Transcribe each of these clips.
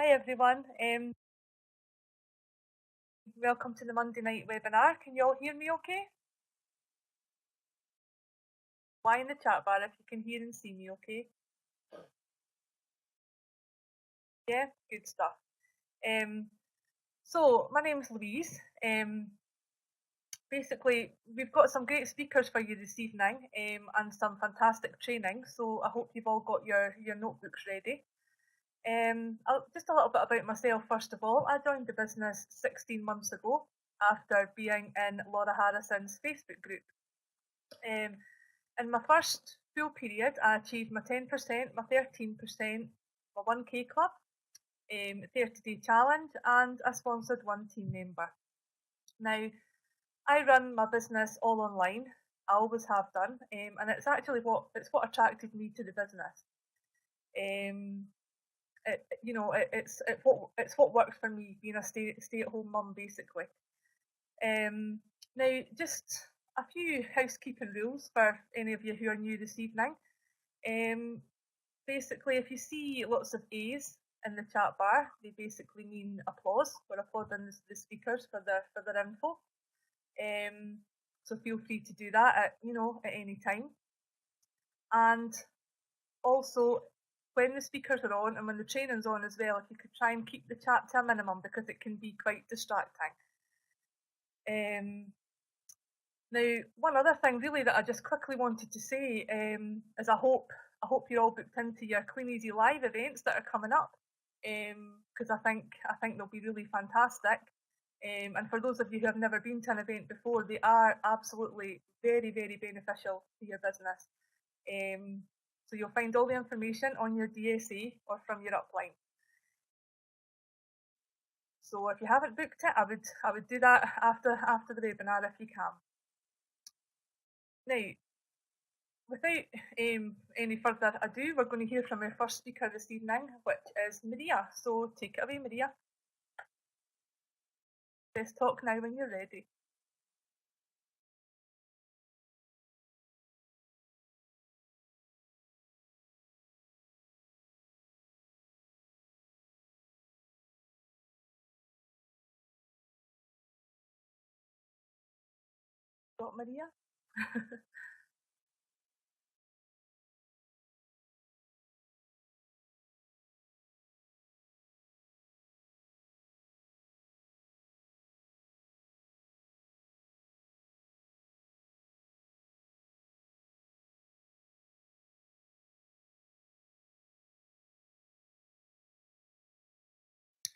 Hi everyone, welcome to the Monday night webinar. Can you all hear me okay? Why in the chat bar if you can hear and see me okay? Yeah, good stuff. So my name's Louise. Basically, we've got some great speakers for you this evening and some fantastic training. So I hope you've all got your notebooks ready. Just a little bit about myself first of all. I joined the business 16 months ago after being in Laura Harrison's Facebook group. In my first full period, I achieved my 10%, my 13%, my 1K club, 30-day challenge, and I sponsored one team member. Now, I run my business all online. I always have done, and it's actually what attracted me to the business. It's what works for me, being a stay-at-home mum, basically. Now, just a few housekeeping rules for any of you who are new this evening. Basically, if you see lots of A's in the chat bar, they basically mean applause. We're applauding the speakers for their info. So feel free to do that at any time. And also, when the speakers are on and when the training's on as well, if you could try and keep the chat to a minimum because it can be quite distracting. Now, one other thing really that I just quickly wanted to say is I hope you're all booked into your Clean Easy Live events that are coming up because I think they'll be really fantastic. And for those of you who have never been to an event before, they are absolutely very, very beneficial to your business. So you'll find all the information on your DSA or from your upline. So if you haven't booked it, I would do that after the webinar if you can. Now, without any further ado, we're going to hear from our first speaker this evening, which is Maria. So take it away, Maria. Press talk now when you're ready. Got Maria?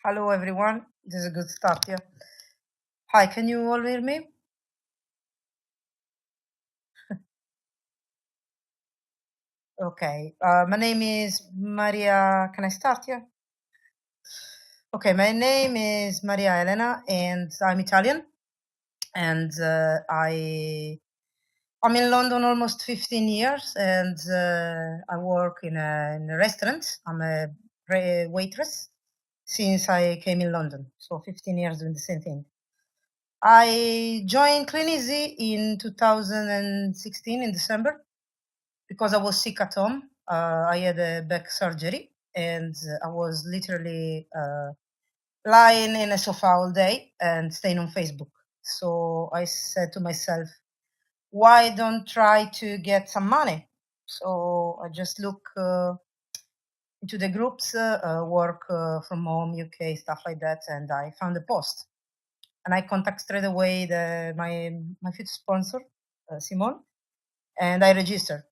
Hello everyone, this is a good start, yeah. Hi, can you all hear me? Okay, my name is Maria, can I start, yeah? Okay, my name is Maria Elena and I'm Italian and I'm in London almost 15 years and I work in a restaurant. I'm a waitress since I came in London, so 15 years doing the same thing. I joined Clean Easy in 2016 in December because I was sick at home. I had a back surgery and I was literally lying in a sofa all day and staying on Facebook. So I said to myself, why don't try to get some money? So I just look into the groups, work from home, UK, stuff like that, and I found a post. And I contact straight away my future sponsor, Simone, and I registered.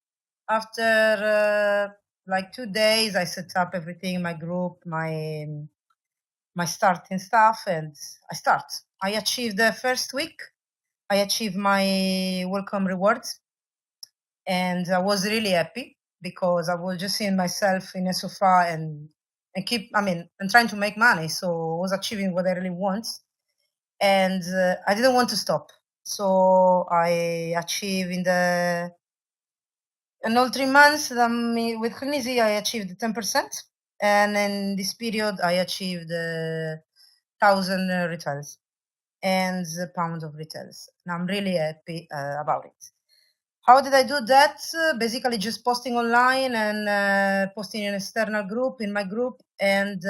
After like 2 days, I set up everything, my group, my starting stuff, and I start. I achieved the first week. I achieved my welcome rewards, and I was really happy because I was just seeing myself in a sofa and trying to make money. So I was achieving what I really want, and I didn't want to stop. So I achieved in all 3 months with Clean Easy, I achieved 10%. And in this period, I achieved 1,000 returns and pounds of returns. And I'm really happy about it. How did I do that? Basically just posting online and posting in an external group, in my group, and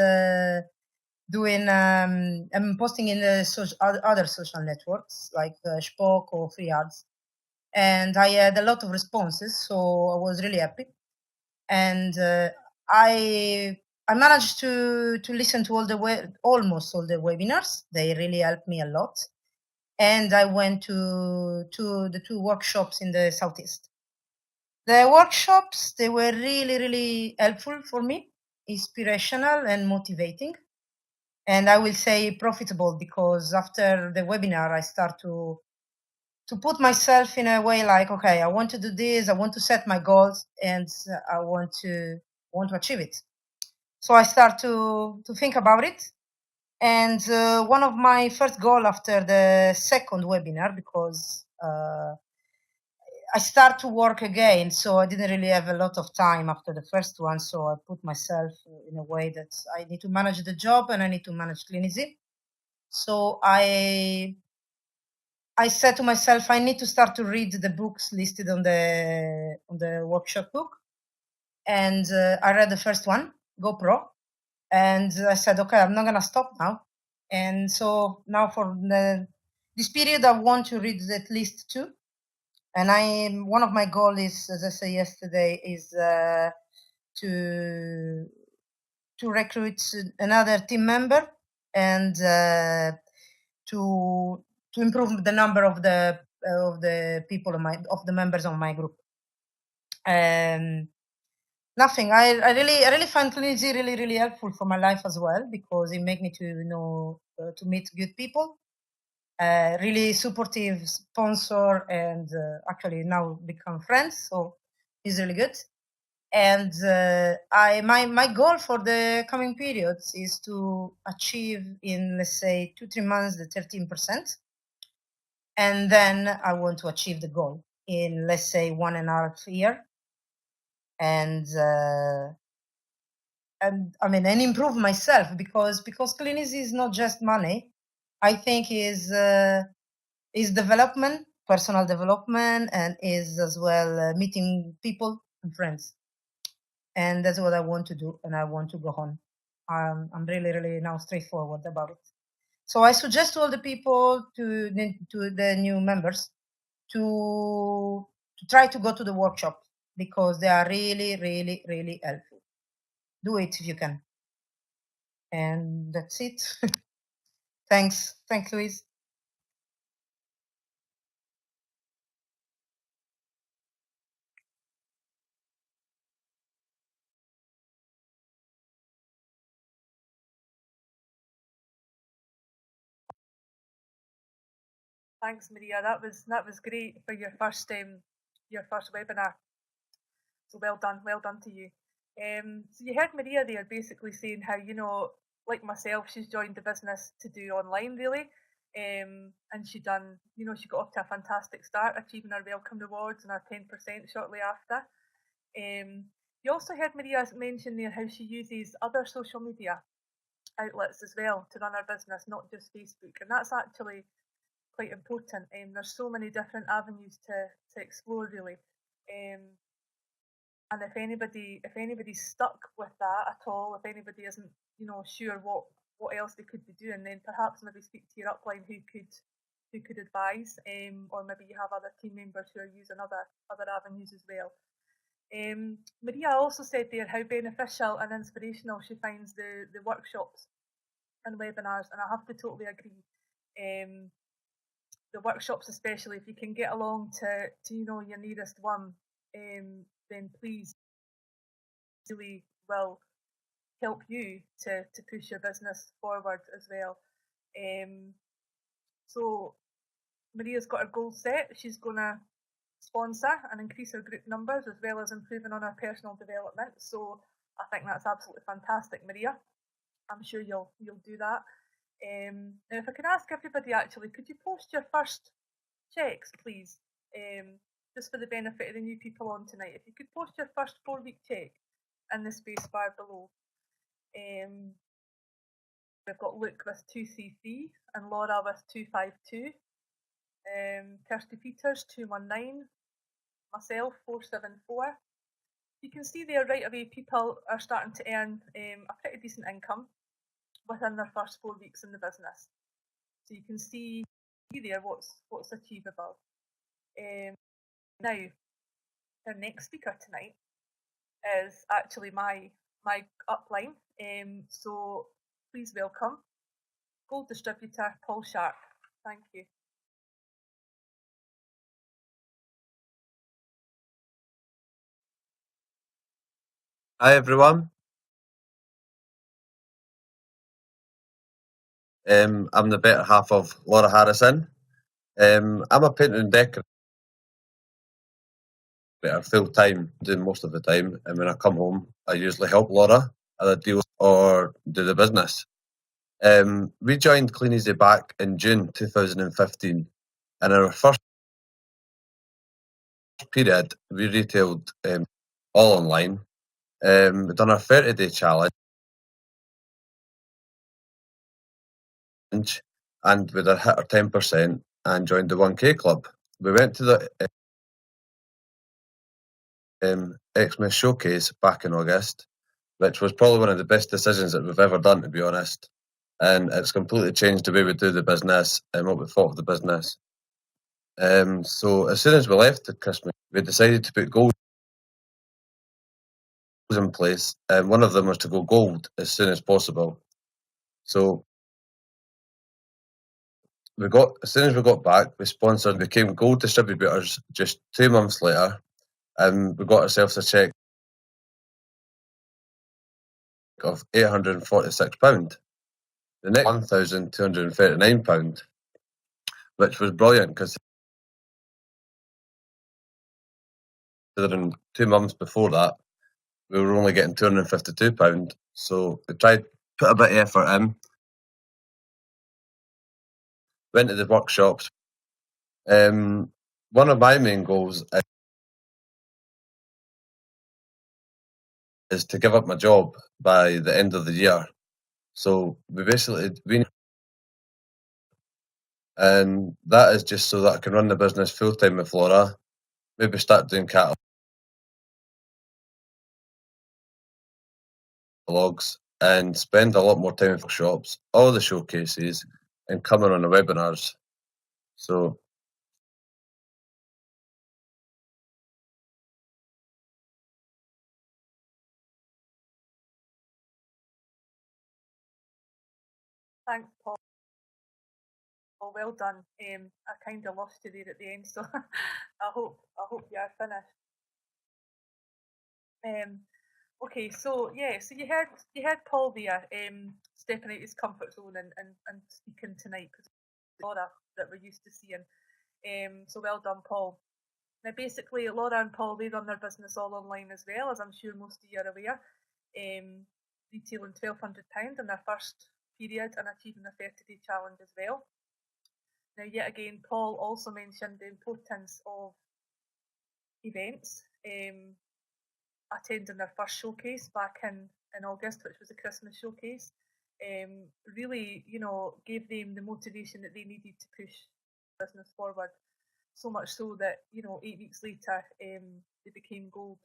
doing I'm posting in the other social networks like Spock or FreeAds, and I had a lot of responses, so I was really happy. And I managed to listen to almost all the webinars. They really helped me a lot. And I went to the 2 workshops in the Southeast. The workshops, they were really, really helpful for me, inspirational and motivating. And I will say profitable, because after the webinar, I start to put myself in a way like, okay, I want to do this, I want to set my goals, and I want to achieve it. So I start to think about it. And one of my first goal after the second webinar, because I start to work again, so I didn't really have a lot of time after the first one. So I put myself in a way that I need to manage the job and I need to manage Clinizy. So I said to myself, I need to start to read the books listed on the workshop book. And I read the first one, GoPro, and I said, okay, I'm not gonna stop now. And so now for this period, I want to read at least 2. And one of my goals is, as I said yesterday, is to recruit another team member and to improve the number of the people of the members of my group. Nothing. I really find Clinizy really, really helpful for my life as well, because it makes me to meet good people. Really supportive sponsor, and actually now become friends, so it's really good. And my goal for the coming periods is to achieve in, let's say, 2-3 months the 13%, and then I want to achieve the goal in, let's say, 1.5 year, and I mean, and improve myself, because Clinizy is not just money. I think is development, personal development, and is as well meeting people and friends. And that's what I want to do, and I want to go on. I'm really, really now straightforward about it. So I suggest to all the people, to the new members, to try to go to the workshop, because they are really, really, really helpful. Do it if you can. And that's it. Thanks, Louise. Thanks, Maria. That was great for your first webinar. So well done to you. So you heard Maria there basically saying how, like myself, she's joined the business to do online really. And she got off to a fantastic start, achieving her welcome rewards and her 10% shortly after. You also heard Maria mention there how she uses other social media outlets as well to run her business, not just Facebook, and that's actually quite important. There's so many different avenues to explore really. And if anybody's stuck with that at all, if anybody isn't sure what else they could be doing, then perhaps maybe speak to your upline who could advise, or maybe you have other team members who are using other avenues as well. Maria also said there how beneficial and inspirational she finds the workshops and webinars, and I have to totally agree. The workshops, especially if you can get along to your nearest one, then please, really will help you to push your business forward as well. So Maria's got her goal set. She's going to sponsor and increase her group numbers, as well as improving on her personal development. So I think that's absolutely fantastic, Maria. I'm sure you'll do that. And if I can ask everybody, actually, could you post your first checks, please? Just for the benefit of the new people on tonight. If you could post your first 4-week check in the space bar below. We've got Luke with 233 and Laura with 252. Kirsty Peters 219. Myself 474. you can see there right away people are starting to earn a pretty decent income within their first 4 weeks in the business. So you can see there what's achievable. Now, our next speaker tonight is actually my upline. So please welcome Gold Distributor Paul Sharp. Thank you. Hi everyone. I'm the better half of Laura Harrison. I'm a painter and decorator full time, doing most of the time. And when I come home, I usually help Laura either deal or do the business. We joined Clean Easy back in June 2015. And in our first period, we retailed all online. We've done our 30-day challenge. And we'd hit our 10% and joined the 1K club. We went to the Xmas Showcase back in August, which was probably one of the best decisions that we've ever done, to be honest. And it's completely changed the way we do the business and what we thought of the business. So as soon as we left at Christmas, we decided to put goals in place, and one of them was to go gold as soon as possible. So as soon as we got back, we became gold distributors just 2 months later, and we got ourselves a cheque of £846. The next £1,239, which was brilliant because 2 months before that, we were only getting £252. So we tried put a bit of effort in, went to the workshops. One of my main goals is to give up my job by the end of the year. So and that is just so that I can run the business full time with Laura, maybe start doing catalogues and spend a lot more time in workshops, all the showcases, and coming on the webinars. So Thanks, Paul. Well done. I kind of lost you there at the end, so I hope you are finished. Okay, so yeah, so you heard Paul there stepping out his comfort zone and speaking tonight because Laura that we're used to seeing. So well done, Paul. Now basically, Laura and Paul, they run their business all online as well, as I'm sure most of you are aware. Retailing £1,200 in their first period and achieving the 30-day challenge as well. Now, yet again, Paul also mentioned the importance of events. Attending their first showcase back in August, which was a Christmas showcase, really, gave them the motivation that they needed to push business forward. So much so that 8 weeks later, they became gold.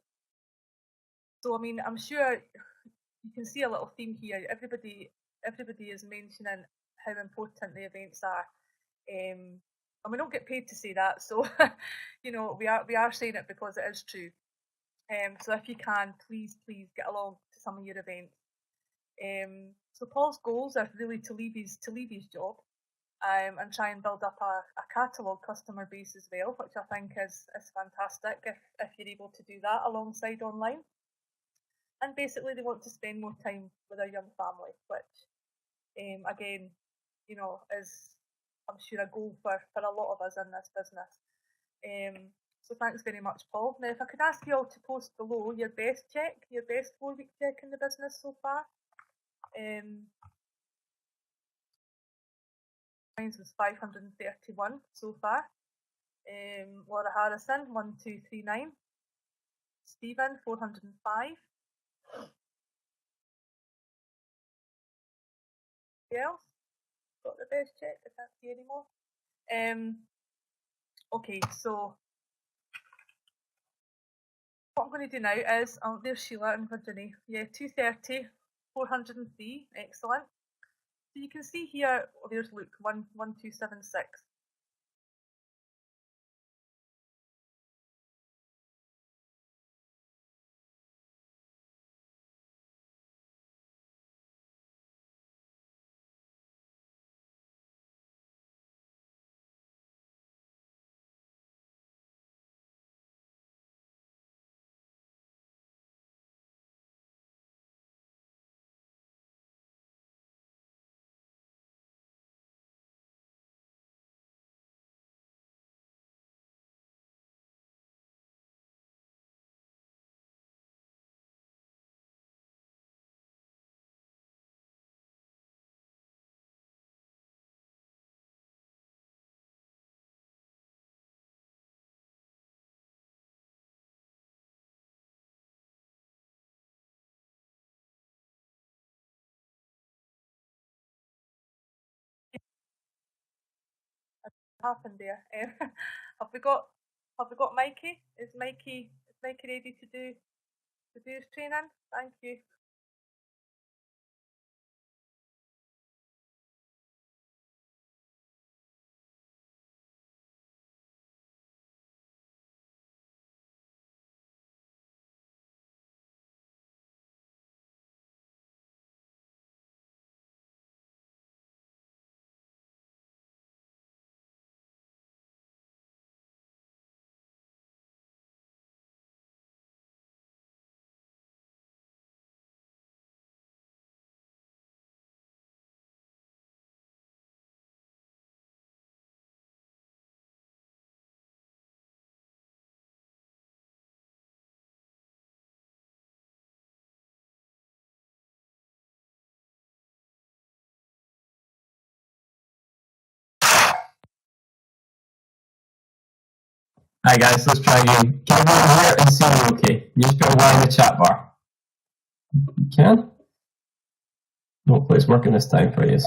So I mean, I'm sure you can see a little theme here. Everybody is mentioning how important the events are. And we don't get paid to say that, so we are saying it because it is true. So if you can, please get along to some of your events. So Paul's goals are really to leave his job and try and build up a catalogue customer base as well, which I think is fantastic if you're able to do that alongside online. And basically they want to spend more time with their young family, which again, is I'm sure a goal for a lot of us in this business. So thanks very much, Paul. Now, if I could ask you all to post below your best 4-week check in the business so far. Mine was 531 so far. Laura Harrison, 1239. Stephen, 405. Who else got the best check? I can't see anymore. Okay, so I'm going to do now is, there's Sheila and Virginie. Yeah, 230, 403, excellent. So you can see here, there's Luke, 11276. Happened there. Have we got Mikey? Is Mikey ready to do his training? Thank you. Hi guys, let's try again. Can everyone hear and see me okay? You just put a Y in the chat bar. You can? Hopefully it's working this time for you.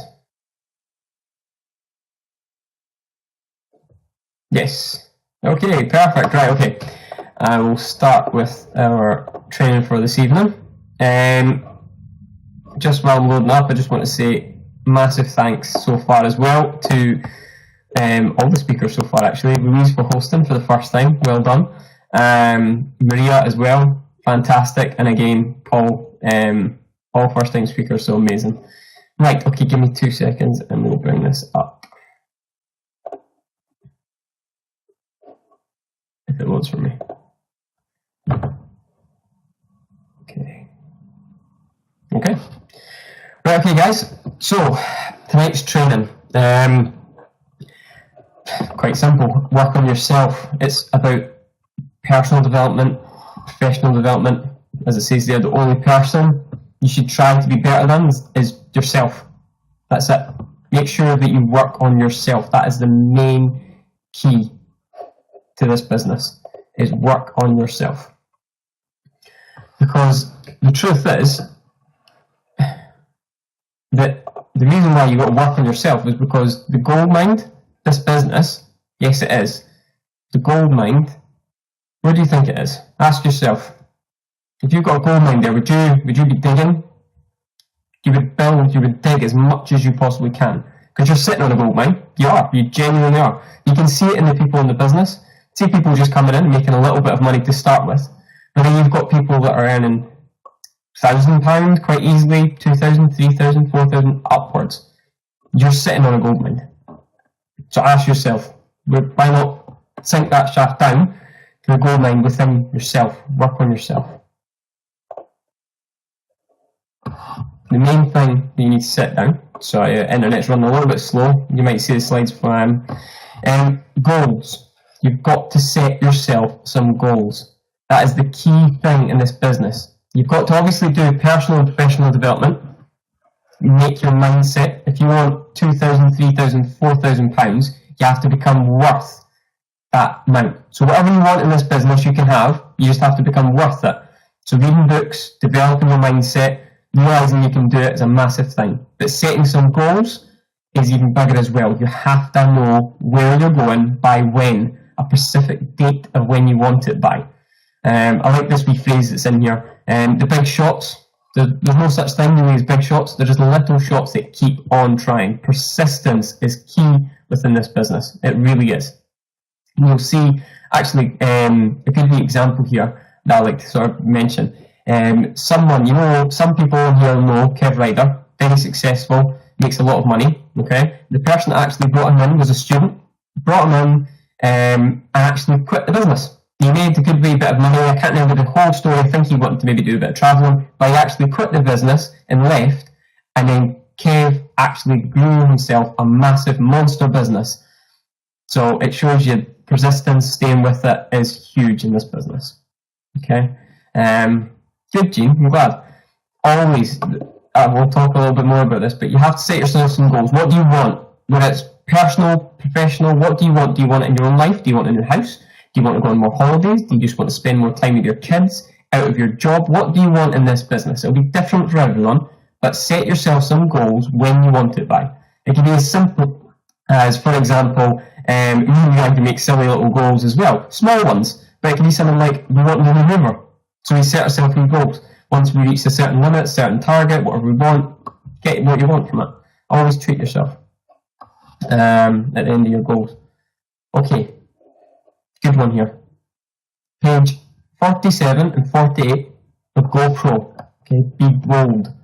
Yes. Okay, perfect. Right, okay. I will start with our training for this evening. Just while I'm loading up, I just want to say massive thanks so far as well to all the speakers so far actually. Louise for hosting for the first time, well done. Maria as well, fantastic. And again, Paul, all first time speakers, so amazing. Right, okay, give me 2 seconds and we'll bring this up. If it loads for me. Okay. Okay. Right, okay guys, so tonight's training. Quite simple, work on yourself. It's about personal development, professional development. As it says there, the only person you should try to be better than is yourself. That's it. Make sure that you work on yourself. That is the main key to this business, is work on yourself. Because the truth is that the reason why you got to work on yourself is because the gold mine, this business, yes it is, the gold mine, where do you think it is? Ask yourself. If you've got a gold mine there, would you be digging? You would build, you would dig as much as you possibly can. Because you're sitting on a gold mine. You are, you genuinely are. You can see it in the people in the business. See people just coming in, making a little bit of money to start with. But then you've got people that are earning £1,000 quite easily, 2,000, 3,000, 4,000 upwards. You're sitting on a gold mine. So ask yourself, why not sink that shaft down to a gold mine within yourself? Work on yourself. The main thing that you need to sit down, sorry, internet's running a little bit slow, you might see the slides for goals. You've got to set yourself some goals. That is the key thing in this business. You've got to obviously do personal and professional development. Make your mindset. If you want £2,000, £3,000, £4,000, you have to become worth that amount. So whatever you want in this business, you can have. You just have to become worth it. So reading books, developing your mindset, realising you can do it is a massive thing. But setting some goals is even bigger as well. You have to know where you're going by when, a specific date of when you want it by. I like this wee phrase that's in here. The big shots, there's no such thing really as big shots. They're just little shots that keep on trying. Persistence is key within this business. It really is. And you'll see, actually, a good example here that I like to sort of mention. Someone, some people here know Kev Ryder, very successful, makes a lot of money, okay? The person that actually brought him in was a student, brought him in and actually quit the business. He made a good wee bit of money. I can't remember the whole story. I think he wanted to maybe do a bit of travelling, but he actually quit the business and left, and then Kev actually grew himself a massive monster business. So it shows you persistence, staying with it is huge in this business. Okay? Good, Gene. I'm glad. Always, we'll talk a little bit more about this, but you have to set yourself some goals. What do you want? Whether it's personal, professional, what do you want? Do you want it in your own life? Do you want it in your house? Do you want to go on more holidays? Do you just want to spend more time with your kids, out of your job? What do you want in this business? It'll be different for everyone, but set yourself some goals when you want it by. It can be as simple as, for example, you can make silly little goals as well, small ones, but it can be something like, we want to win a river. So we set ourselves some goals. Once we reach a certain limit, certain target, whatever we want, get what you want from it. Always treat yourself at the end of your goals. Okay, good one here. Page 47 and 48 of GoPro. Okay, Be Bold.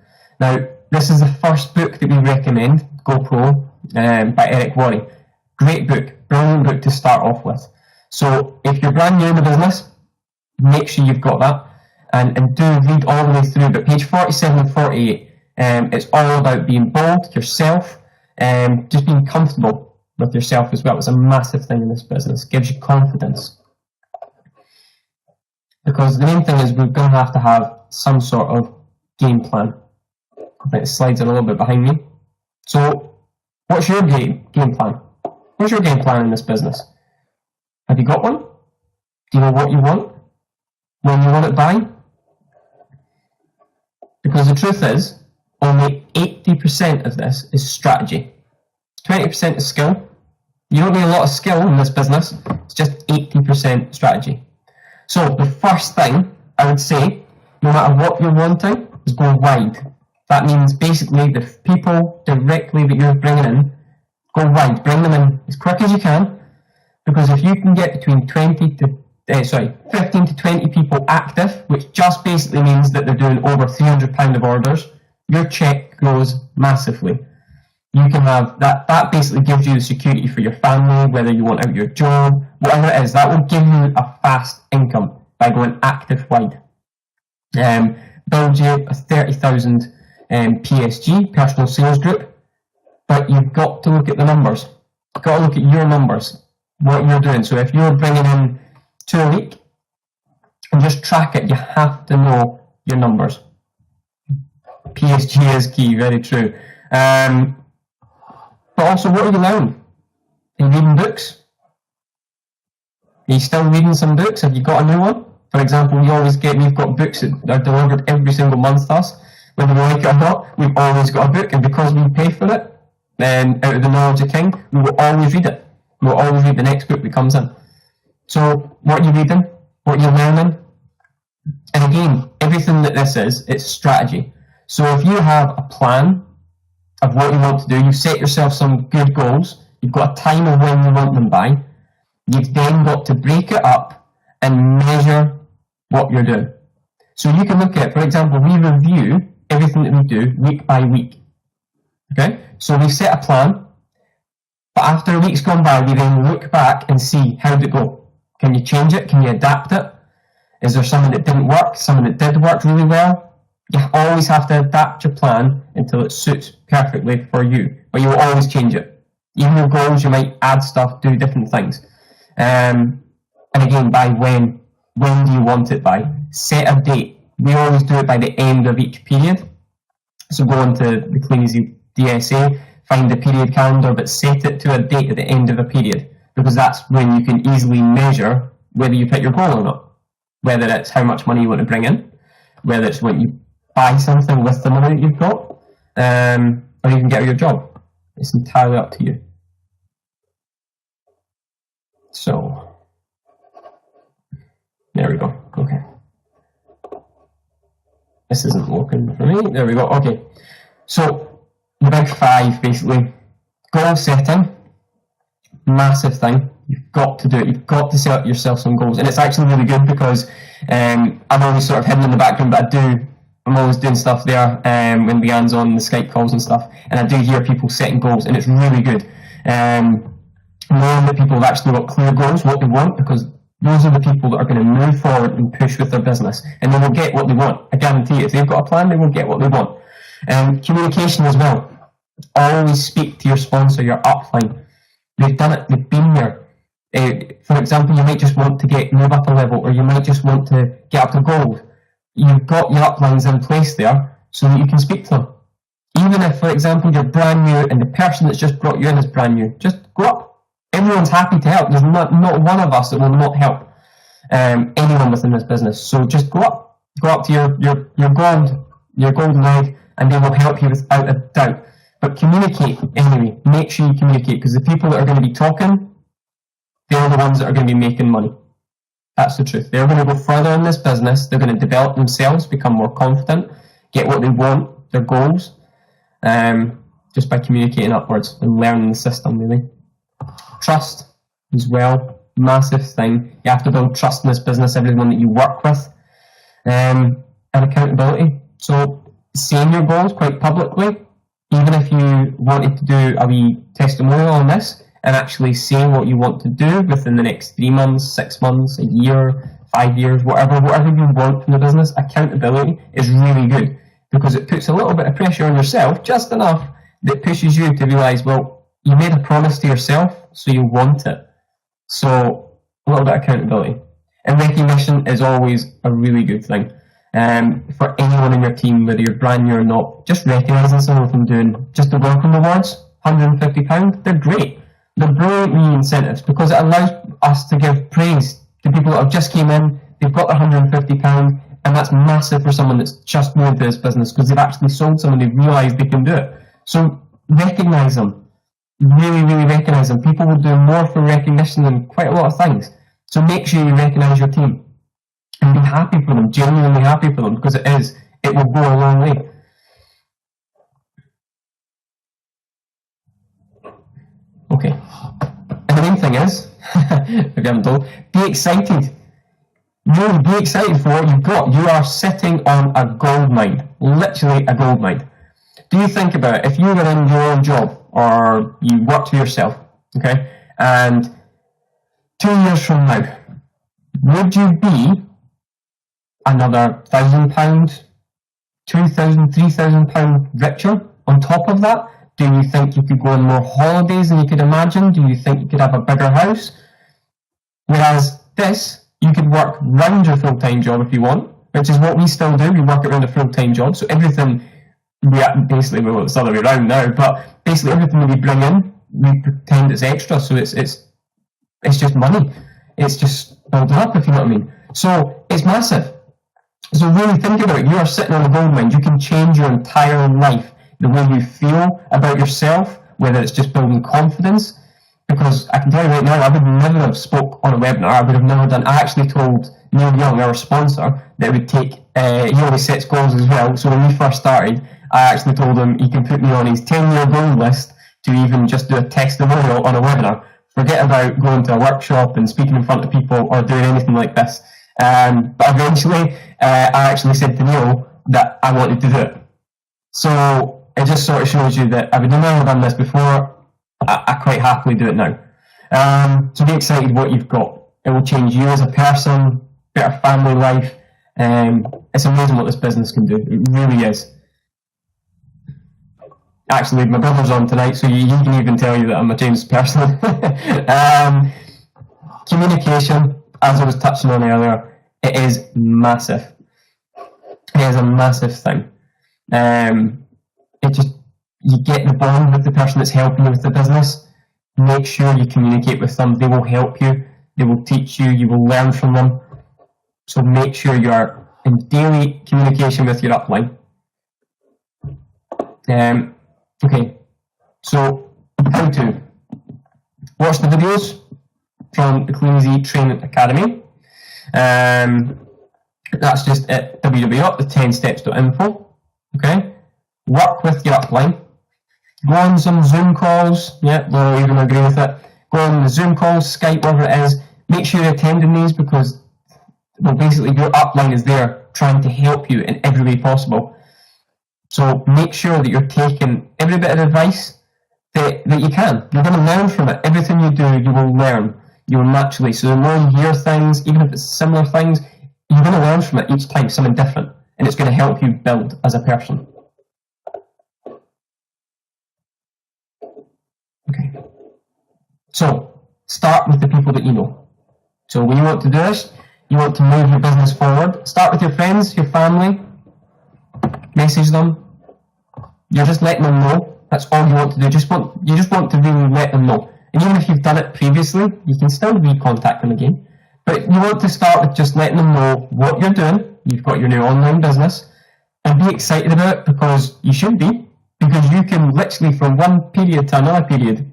Now, this is the first book that we recommend, GoPro, by Eric Worre. Great book, brilliant book to start off with. So if you're brand new in the business, make sure you've got that and do read all the way through. But page 47 and 48, it's all about being bold, yourself, just being comfortable with yourself as well. It's a massive thing in this business. Gives you confidence. Because the main thing is we're going to have some sort of game plan. I think the slides are a little bit behind me. So what's your game plan? What's your game plan in this business? Have you got one? Do you know what you want? When you want it by? Because the truth is, only 80% of this is strategy. 20% is skill. You don't need a lot of skill in this business. It's just 80% strategy. So the first thing I would say, no matter what you're wanting, is go wide. That means basically the people directly that you're bringing in, go wide. Bring them in as quick as you can, because if you can get between 15 to 20 people active, which just basically means that they're doing over £300 of orders, your check grows massively. You can have that basically gives you the security for your family, whether you want out your job, whatever it is, that will give you a fast income by going active wide. Build you a 30,000 PSG, personal sales group, but you've got to look at the numbers. You've got to look at your numbers, what you're doing. So if you're bringing in 2 a week, and just track it, you have to know your numbers. PSG is key, very true. But also, what are you learning? Are you reading books? Are you still reading some books? Have you got a new one? For example, we've got books that are delivered every single month to us. Whether we like it or not, we've always got a book, and because we pay for it, then out of the knowledge of King, we will always read it. We'll always read the next book that comes in. So, what are you reading? What are you learning? And again, everything that this is, it's strategy. So if you have a plan of what you want to do, you've set yourself some good goals, you've got a time of when you want them by, you've then got to break it up and measure what you're doing. So you can look at, for example, we review everything that we do week by week. Okay? So we set a plan, but after a week's gone by, we then look back and see how did it go. Can you change it? Can you adapt it? Is there something that didn't work? Something that did work really well? You always have to adapt your plan until it suits perfectly for you, but you will always change it. Even your goals, you might add stuff, do different things. And again, by when do you want it by? Set a date. We always do it by the end of each period. So go into the Clean Easy DSA, find the period calendar, but set it to a date at the end of a period, because that's when you can easily measure whether you've hit your goal or not. Whether it's how much money you want to bring in, whether it's when you buy something with the money that you've got, or you can get out of your job. It's entirely up to you. So, there we go. Okay. This isn't working for me. There we go. Okay. So the big 5 basically. Goal setting, massive thing. You've got to do it. You've got to set yourself some goals, and it's actually really good because I'm always sort of hidden in the background, but I'm always doing stuff there when Leanne's on the Skype calls and stuff, and I do hear people setting goals, and it's really good. Knowing that people have actually got clear goals, what they want, because those are the people that are going to move forward and push with their business, and they will get what they want. I guarantee you, if they've got a plan, they will get what they want. Communication as well. Always speak to your sponsor, your upline. They've done it, they've been there. For example, you might just want to move up a level, or you might just want to get up to gold. You've got your uplines in place there so that you can speak to them. Even if, for example, you're brand new and the person that's just brought you in is brand new, just go up. Everyone's happy to help. There's not one of us that will not help anyone within this business. So just go up to your gold leg, and they will help you without a doubt. But communicate anyway. Make sure you communicate, because the people that are going to be talking, they're the ones that are going to be making money. That's the truth. They're going to go further in this business. They're going to develop themselves, become more confident, get what they want, their goals, just by communicating upwards and learning the system, really. Trust as well, massive thing. You have to build trust in this business, everyone that you work with, and accountability. So saying your goals quite publicly, even if you wanted to do a wee testimonial on this, and actually saying what you want to do within the next 3 months, 6 months, a year, 5 years, whatever you want from the business, accountability is really good, because it puts a little bit of pressure on yourself, just enough that pushes you to realise, well, you made a promise to yourself, so you want it. So a little bit of accountability. And recognition is always a really good thing. For anyone in your team, whether you're brand new or not, just recognising someone from doing just the welcome awards, £150, they're great. They're brilliant incentives, because it allows us to give praise to people that have just came in, they've got their £150, and that's massive for someone that's just new into this business, because they've actually sold someone, they've realised they can do it. So recognise them. Really, really recognise them. People will do more for recognition than quite a lot of things. So make sure you recognise your team. And be happy for them, genuinely happy for them, because it will go a long way. Okay. And the main thing is, if you haven't told, be excited. Really be excited for what you've got. You are sitting on a gold mine. Literally a gold mine. Do you think about it? If you were in your own job, or you worked for yourself, okay, and 2 years from now, would you be another £1,000, £2,000, £3,000 richer on top of that? Do you think you could go on more holidays than you could imagine? Do you think you could have a bigger house? Whereas this, you could work round your full-time job if you want, which is what we still do. We work around a full-time job, so everything, basically, well, it's the other way around now, but basically everything that we bring in, we pretend it's extra, so it's just money. It's just building up, if you know what I mean. So it's massive. So really think about it. You are sitting on a gold mine. You can change your entire life, the way you feel about yourself, whether it's just building confidence. Because I can tell you right now, I would never have spoke on a webinar. I would have never done. I actually told Neil Young, our sponsor, that it would take. He always sets goals as well. So when we first started, I actually told him he can put me on his 10-year goal list to even just do a testimonial on a webinar. Forget about going to a workshop and speaking in front of people or doing anything like this. But eventually, I actually said to Neil that I wanted to do it. So it just sort of shows you that I would never have done this before. I quite happily do it now. So be excited what you've got. It will change you as a person, better family life. It's amazing what this business can do. It really is. Actually, my brother's on tonight, so he can even tell you that I'm a changed person. Communication, as I was touching on earlier, it is massive. It is a massive thing. You get the bond with the person that's helping you with the business. Make sure you communicate with them. They will help you. They will teach you. You will learn from them. So make sure you are in daily communication with your upline. Okay, so how to watch the videos from the Clean Easy Training Academy. That's just at www.the10steps.info. Okay? Work with your upline. Go on some Zoom calls. Yeah, we'll even agree with it. Go on the Zoom calls, Skype, whatever it is. Make sure you're attending these because, well, basically your upline is there trying to help you in every way possible. So make sure that you're taking every bit of advice that you can. You're going to learn from it. Everything you do, you will learn. You will naturally. So the more you hear things, even if it's similar things, you're going to learn from it each time, something different. And it's going to help you build as a person. Okay. So start with the people that you know. So when you want to do this, you want to move your business forward. Start with your friends, your family. Message them. You're just letting them know. That's all you want to do. You just want to really let them know. And even if you've done it previously, you can still recontact them again. But you want to start with just letting them know what you're doing. You've got your new online business. And be excited about it because you should be. Because you can literally from one period to another period,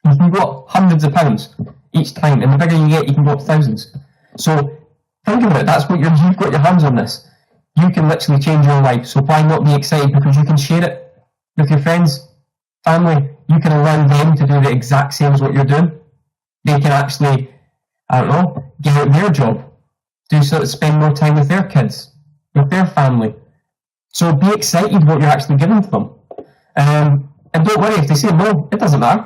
you can go up hundreds of pounds each time. And the bigger you get, you can go up thousands. So think about it. That's what you've got your hands on this. You can literally change your life. So why not be excited? Because you can share it with your friends, family. You can allow them to do the exact same as what you're doing. They can actually, I don't know, give out their job, spend more time with their kids, with their family. So be excited what you're actually giving to them. And don't worry if they say no, it doesn't matter.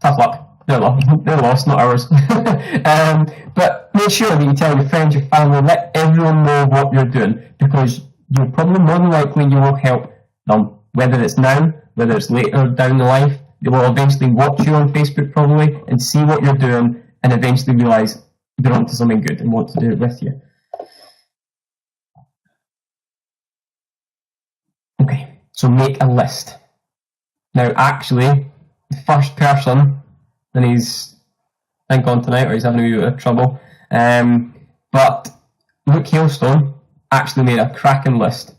Tough luck. They're lost, not ours. But make sure that you tell your friends, your family, let everyone know what you're doing because you'll probably more than likely you will help them. Whether it's now, whether it's later down the life, they will eventually watch you on Facebook probably and see what you're doing and eventually realise you're onto something good and want to do it with you. Okay, so make a list. Now actually, the first person, and he's I think on tonight or he's having a wee bit of trouble, but Luke Hailstone actually made a cracking list.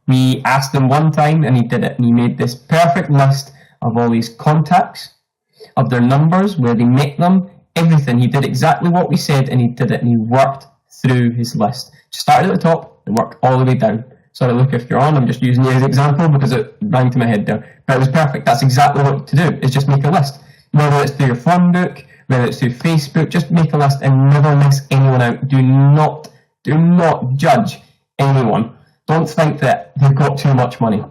We asked him one time and he did it, and he made this perfect list of all his contacts, of their numbers, where they met them, everything. He did exactly what we said and he did it, and he worked through his list. Started at the top and worked all the way down. Sorry Luke if you're on, I'm just using you as an example because it rang to my head there. But it was perfect. That's exactly what to do, is just make a list. Whether it's through your phone book, whether it's through Facebook, just make a list and never miss anyone out. Do not judge anyone. Don't think that they've got too much money,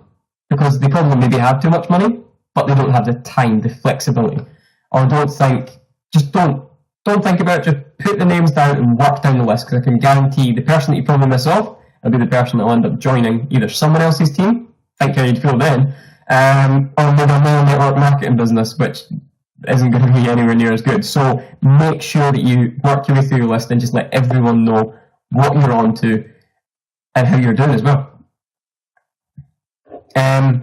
because they probably maybe have too much money, but they don't have the time, the flexibility. Or don't think about it, just put the names down and work down the list, because I can guarantee the person that you probably miss off will be the person that will end up joining either someone else's team, think how you'd feel then, or maybe another network marketing business, which isn't going to be anywhere near as good. So make sure that you work your way through your list and just let everyone know what you're on to and how you're doing as well. And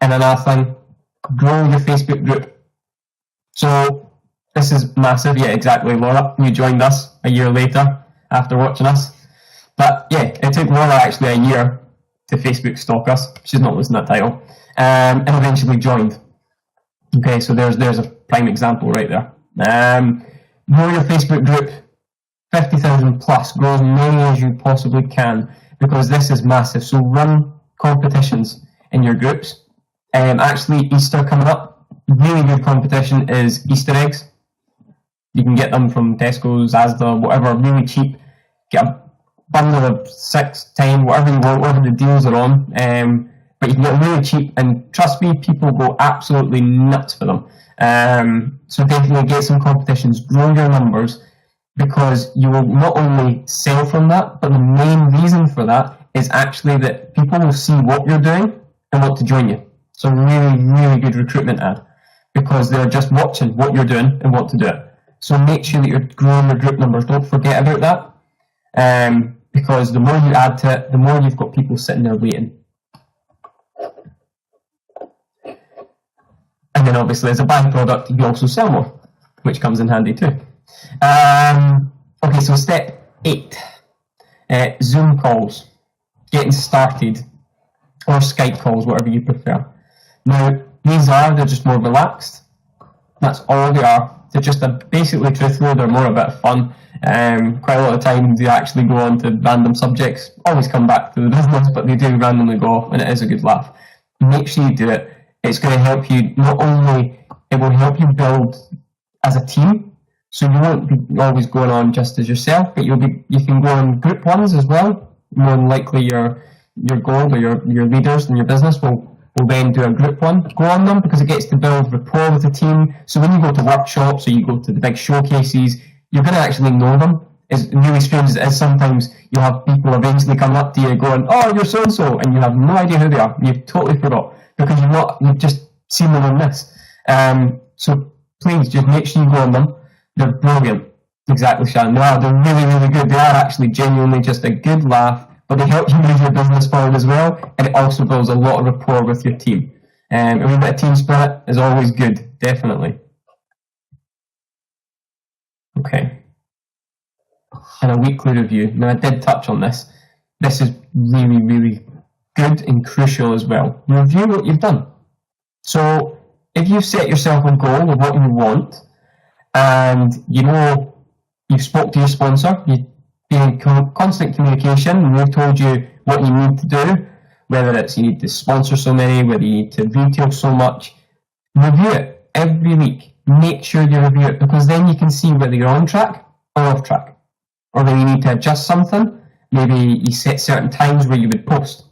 another thing, grow your Facebook group. So this is massive. Yeah, exactly, Laura. You joined us a year later after watching us. But yeah, it took Laura actually a year to Facebook stalk us. She's not listening to that title. And eventually joined. Okay, so there's a prime example right there. Grow your Facebook group, 50,000 plus. Grow as many as you possibly can, because this is massive. So run competitions in your groups. Actually, Easter coming up, really good competition is Easter eggs. You can get them from Tesco's, Asda, whatever, really cheap. Get a bundle of 6, 10, whatever you want, whatever the deals are on. But you can get them really cheap, and trust me, people go absolutely nuts for them. So definitely get some competitions, grow your numbers, because you will not only sell from that, but the main reason for that is actually that people will see what you're doing and want to join you. So really, really good recruitment ad, because they're just watching what you're doing and want to do it. So make sure that you're growing your group numbers. Don't forget about that, because the more you add to it, the more you've got people sitting there waiting. And then obviously as a byproduct, you also sell more, which comes in handy too. Okay, so step 8, Zoom calls, getting started, or Skype calls, whatever you prefer. Now, they're just more relaxed. That's all they are. They're just basically, truthfully, they're more a bit of fun. Quite a lot of times they actually go on to random subjects, always come back to the business, but they do randomly go off, and it is a good laugh. Make sure you do it. It's going to help you, not only, it will help you build as a team, so you won't be always going on just as yourself, but you can go on group ones as well. More than likely your gold or your leaders in your business will then do a group one, go on them, because it gets to build rapport with the team. So when you go to workshops or you go to the big showcases, you're going to actually know them. As really strange as it is, sometimes you'll have people eventually come up to you going, "Oh, you're so-and-so," and you have no idea who they are. You've totally forgot, because you've just seen them on this. So please just make sure you go on them. They're brilliant. Exactly, Shannon. They're really, really good. They are actually genuinely just a good laugh, but they help you move your business forward as well, and it also builds a lot of rapport with your team. A wee bit of team spirit is always good, definitely. Okay. And a weekly review. Now, I did touch on this. This is really, really good and crucial as well. Review what you've done. So, if you've set yourself a goal of what you want, and you know you've spoke to your sponsor, you've been in constant communication, and they've told you what you need to do, whether it's you need to sponsor so many, whether you need to retail so much, review it every week. Make sure you review it, because then you can see whether you're on track or off track, or whether you need to adjust something. Maybe you set certain times where you would post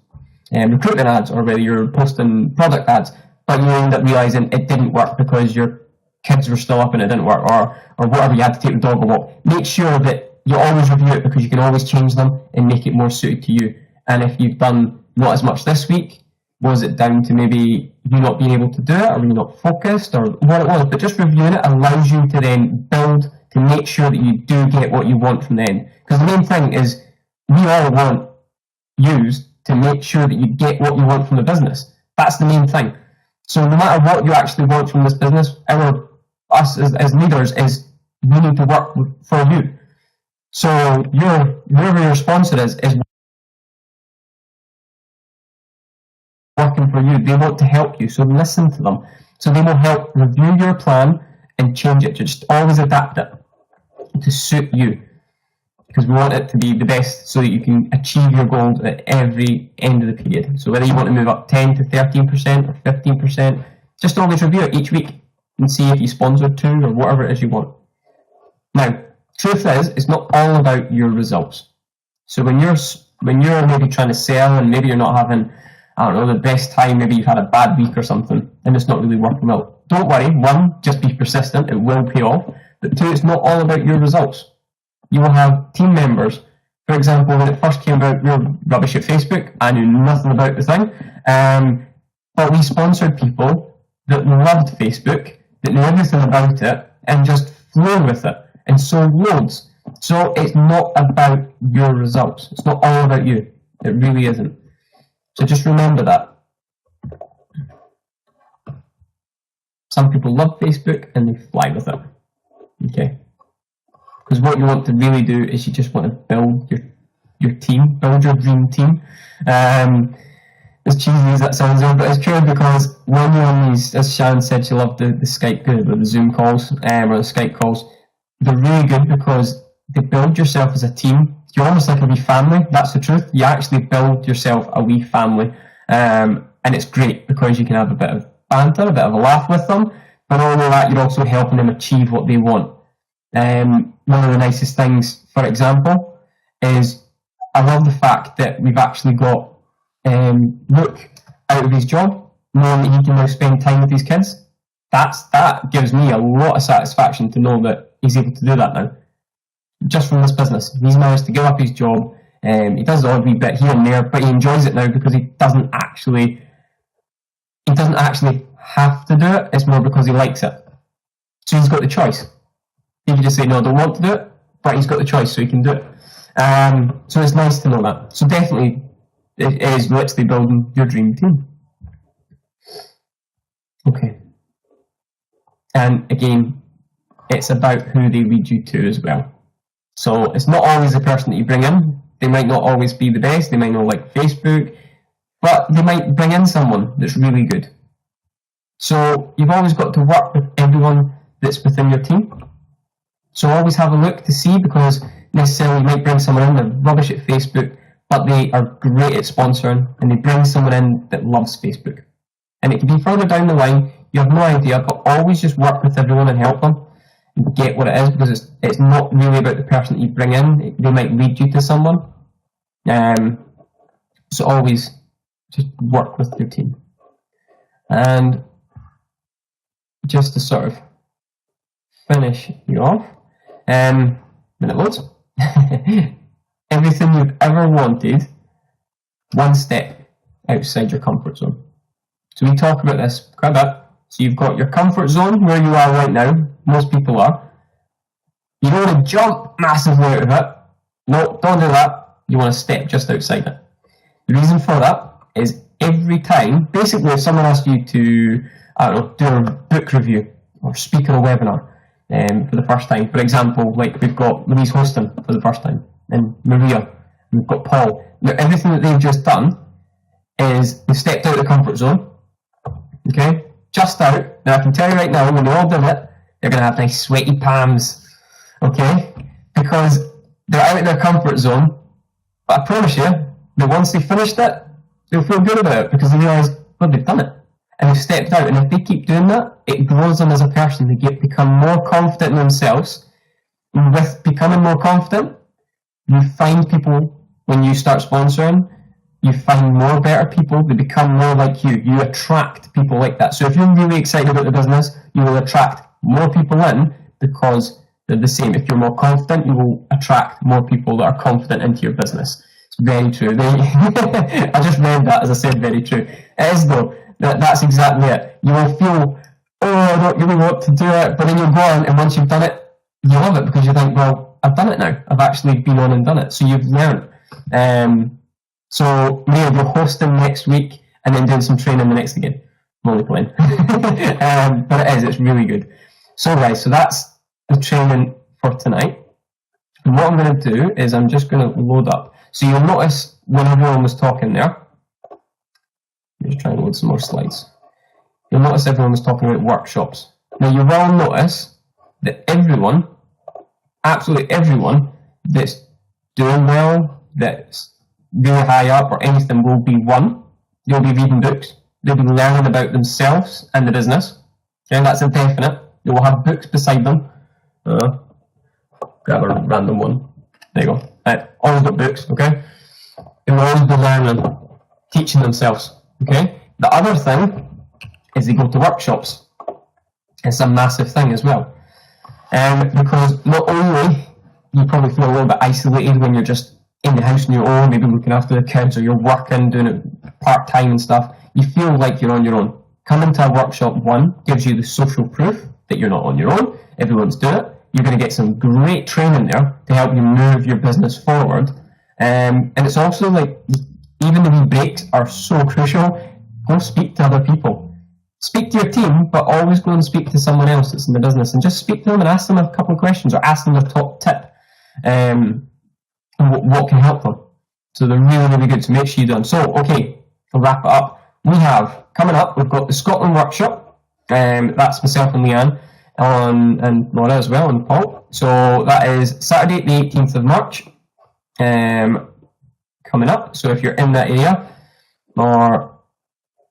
recruitment ads, or whether you're posting product ads, but you end up realising it didn't work because your kids were still up and it didn't work, or whatever, you had to take the dog a walk. Make sure that you always review it, because you can always change them and make it more suited to you. And if you've done not as much this week, was it down to maybe you not being able to do it, or you not focused, or what it was? But just reviewing it allows you to then build to make sure that you do get what you want from the end. Because the main thing is, we all want you to make sure that you get what you want from the business. That's the main thing. So no matter what you actually want from this business, us as leaders is we need to work for you. So whoever your sponsor is working for you. They want to help you, so listen to them. So they will help review your plan and change it. Just always adapt it to suit you, because we want it to be the best so that you can achieve your goals at every end of the period. So whether you want to move up 10 to 13% or 15%, just always review it each week and see if you sponsored to or whatever it is you want. Now, truth is, it's not all about your results. So when you're maybe trying to sell and maybe you're not having, I don't know, the best time, maybe you've had a bad week or something and it's not really working out. Don't worry. One, just be persistent. It will pay off. But two, it's not all about your results. You will have team members. For example, when it first came about, we were rubbish at Facebook. I knew nothing about the thing. But we sponsored people that loved Facebook, that knew everything about it, and just flew with it, and sold loads. So it's not about your results. It's not all about you. It really isn't. So just remember that. Some people love Facebook and they fly with it. Okay? Because what you want to really do is you just want to build your team, build your dream team. As cheesy as that sounds, but it's true, because when you're on these, as Shannon said, she loved the Skype, the Zoom calls, or the Skype calls, they're really good because they build yourself as a team. You're almost like a wee family. That's the truth. You actually build yourself a wee family. And it's great because you can have a bit of banter, a bit of a laugh with them. But not only that, you're also helping them achieve what they want. One of the nicest things, for example, is I love the fact that we've actually got Luke out of his job, knowing that he can now spend time with his kids. That gives me a lot of satisfaction to know that he's able to do that now. Just from this business, he's managed to give up his job. He does the odd wee bit here and there, but he enjoys it now because he doesn't actually have to do it. It's more because he likes it. So he's got the choice. He can just say, no, I don't want to do it, but he's got the choice, so he can do it. So it's nice to know that. So definitely, it is literally building your dream team. Okay. And again, it's about who they lead you to as well. So it's not always the person that you bring in. They might not always be the best. They might not like Facebook, but they might bring in someone that's really good. So you've always got to work with everyone that's within your team. So always have a look to see, because necessarily you might bring someone in, they're rubbish at Facebook, but they are great at sponsoring, and they bring someone in that loves Facebook. And it can be further down the line, you have no idea, but always just work with everyone and help them and get what it is, because it's not really about the person that you bring in. They might lead you to someone. So always just work with your team. And just to sort of finish you off, minute loads. Everything you've ever wanted, one step outside your comfort zone. So we talk about this quite a bit. So you've got your comfort zone where you are right now. Most people are. You don't want to jump massively out of it. No, don't do that. You want to step just outside it. The reason for that is every time, basically if someone asks you to, do a book review or speak on a webinar for the first time. For example, like we've got Louise hosting for the first time, and Maria, and we've got Paul. Now everything that they've just done is they've stepped out of the comfort zone. Okay? Just out. Now I can tell you right now, when they all do it, they're going to have nice sweaty palms. Okay? Because they're out of their comfort zone. But I promise you, that once they've finished it, they'll feel good about it, because they realise, well, they've done it. And they've stepped out. And if they keep doing that, it grows them as a person. They become more confident in themselves. And with becoming more confident, you find people, when you start sponsoring, you find more better people. They become more like you. You attract people like that. So if you're really excited about the business, you will attract more people in, because they're the same. If you're more confident, you will attract more people that are confident into your business. It's very true. I just read that, as I said, very true. It is though. That's exactly it. You will feel, I don't really want to do it, but then you'll go on, and once you've done it, you love it, because you think, well, I've done it now. I've actually been on and done it. So you've learned. So Maria, we're hosting next week and then doing some training the next again. I'm only playing. But it's really good. So guys, so that's the training for tonight. And what I'm going to do is I'm just going to load up. So you'll notice when everyone was talking there, let me just try and load some more slides. You'll notice everyone was talking about workshops. Now you will notice that everyone, absolutely everyone that's doing well, that's really high up or anything, will be one. They'll be reading books. They'll be learning about themselves and the business. And that's indefinite. They will have books beside them. Grab a random one. There you go. Always got books, okay? They will always be learning, teaching themselves, okay? The other thing is they go to workshops. It's a massive thing as well. Because not only you probably feel a little bit isolated when you're just in the house on your own, maybe looking after the kids, or you're working, doing it part-time and stuff, you feel like you're on your own. Coming to a workshop, one, gives you the social proof that you're not on your own. Everyone's doing it. You're going to get some great training there to help you move your business forward. And it's also like, even the wee breaks are so crucial. Go speak to other people. Speak to your team, but always go and speak to someone else that's in the business, and just speak to them and ask them a couple of questions, or ask them their top tip. What can help them. So they're really, really good, to make sure you do them. So, okay, we'll wrap it up. We have, coming up, we've got the Scotland workshop. That's myself and Leanne, and Laura as well, and Paul. So that is Saturday, the 18th of March, coming up. So if you're in that area, or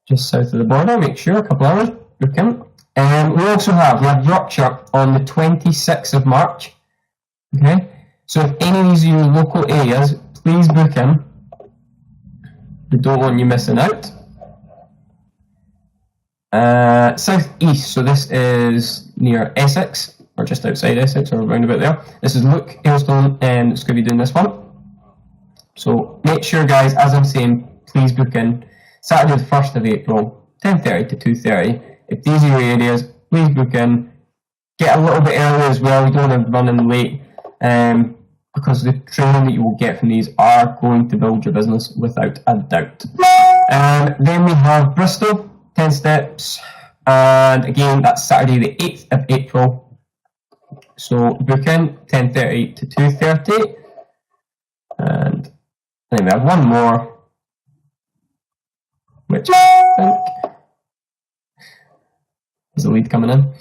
just south of the border, make sure, a couple hours, book in. We have Yorkshire on the 26th of March. Okay? So if any of these are your local areas, please book in. We don't want you missing out. South East, so this is near Essex, or just outside Essex, or around about there. This is Luke Hailstone, and it's going to be doing this one. So make sure, guys, as I'm saying, please book in. Saturday the 1st of April, 10:30 to 2:30. If these are your areas, please book in. Get a little bit early as well. You don't want to run in late. Because the training that you will get from these are going to build your business without a doubt. Then we have Bristol, 10 steps, and again that's Saturday the 8th of April. So book in 10:30 to 2:30, and then we have one more, which I think is the lead coming in.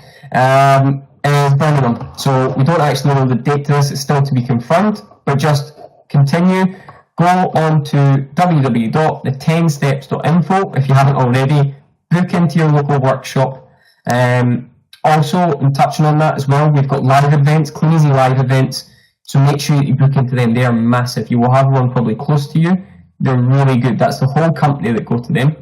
is Birmingham. So we don't actually know the date to this, it's still to be confirmed, but just continue. Go on to www.the10steps.info if you haven't already. Book into your local workshop. Also, in touching on that as well, we've got live events, Clean Easy live events, so make sure that you book into them. They are massive. You will have one probably close to you. They're really good. That's the whole company that go to them.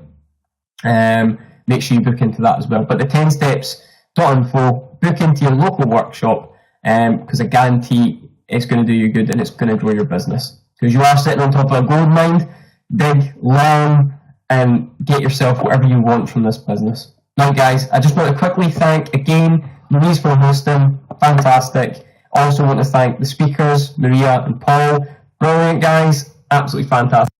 Make sure you book into that as well. But the 10steps.info, book into your local workshop, because I guarantee it's going to do you good and it's going to grow your business. Because you are sitting on top of a gold mine, dig, learn, and get yourself whatever you want from this business. Now, guys, I just want to quickly thank again Louise for hosting. Fantastic. Also want to thank the speakers, Maria and Paul. Brilliant, guys. Absolutely fantastic.